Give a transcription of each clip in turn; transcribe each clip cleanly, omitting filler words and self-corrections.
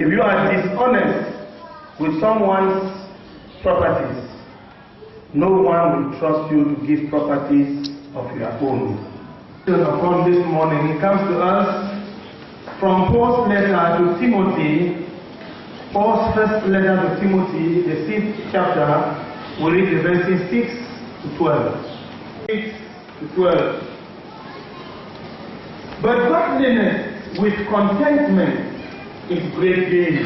If you are dishonest with someone's properties, no one will trust you to give properties of your own. Upon this morning, it comes to us from Paul's letter to Timothy, Paul's first letter to Timothy, the 6th chapter. We read the verses 6 to 12. 6 to 12. But godliness with contentment is great gain.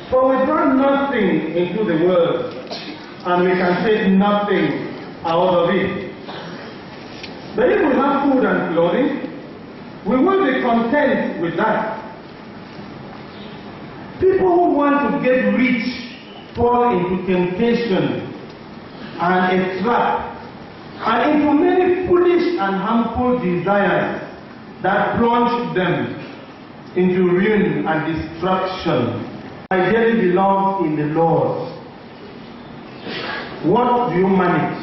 For we brought nothing into the world, and we can take nothing out of it. But if we have food and clothing, we will be content with that. People who want to get rich fall into temptation and a trap, and into many foolish and harmful desires that plunge them into ruin and destruction. My dearly beloved in the Lord, what do you manage,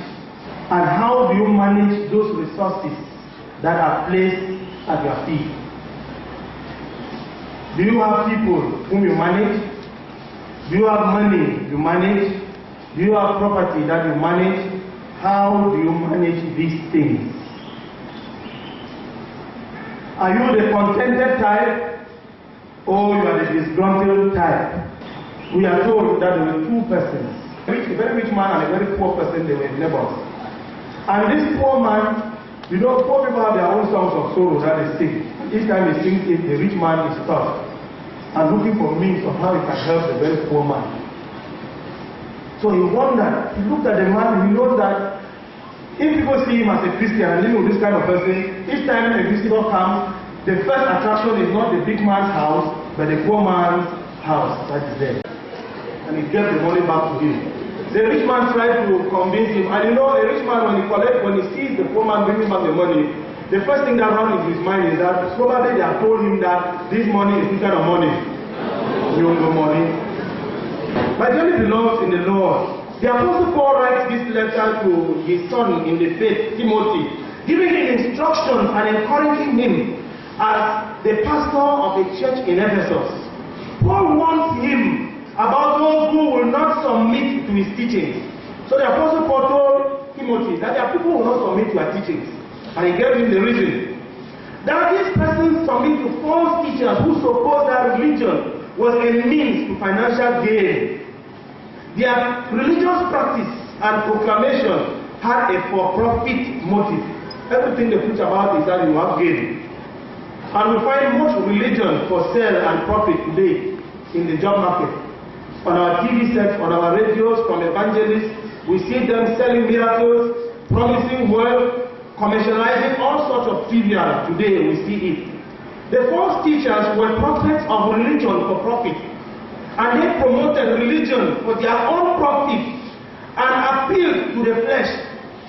and how do you manage those resources that are placed at your feet? Do you have people whom you manage? Do you have money you manage? Do you have property that you manage? How do you manage these things? Are you the contented type, or you are the disgruntled type? We are told that there were two persons, a very rich man and a very poor person. They were neighbors. And this poor man, you know, poor people have their own songs of sorrow that they sing. Each time they sing it, the rich man is tough and looking for means of how he can help the very poor man. So he wondered, he looked at the man, he knows that if people see him as a Christian and living with this kind of person, each time a visitor comes, the first attraction is not the big man's house, but the poor man's house that is there. And he gave the money back to him. The rich man tried to convince him, and you know, a rich man, when he sees the poor man bringing back the money, the first thing that runs into his mind is that probably they have told him that this money is this kind of money. You know money. My dearly beloved in the Lord, the Apostle Paul writes this letter to his son in the faith, Timothy, giving him instructions and encouraging him as the pastor of a church in Ephesus. Paul warns him about those who will not submit to his teachings. So the Apostle Paul told Timothy that there are people who will not submit to your teachings. And he gave him the reason. That these persons submit to false teachers who suppose that religion was a means to financial gain. Their religious practice and proclamation had a for-profit motive. Everything they preach about is that you have gain. And we find much religion for sale and profit today in the job market. On our TV sets, on our radios, from evangelists, we see them selling miracles, promising wealth, commercializing all sorts of trivia. Today we see it. The false teachers were prophets of religion for profit, and they promoted religion for their own profit and appealed to the flesh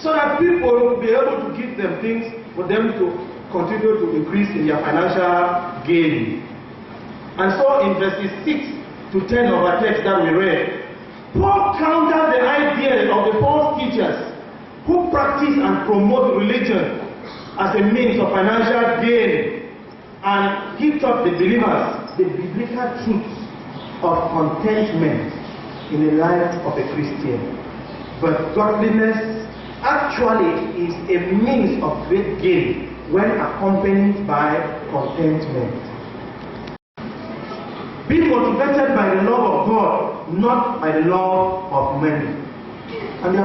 so that people would be able to give them things for them to continue to increase in their financial gain. And so in verses 6 to 10 of our text that we read, Paul countered the idea of the false teachers who practice and promote religion as a means of financial gain, and he taught the believers the biblical truths of contentment in the life of a Christian. But godliness actually is a means of great gain when accompanied by contentment. Be motivated by the love of God, not by the love of men. And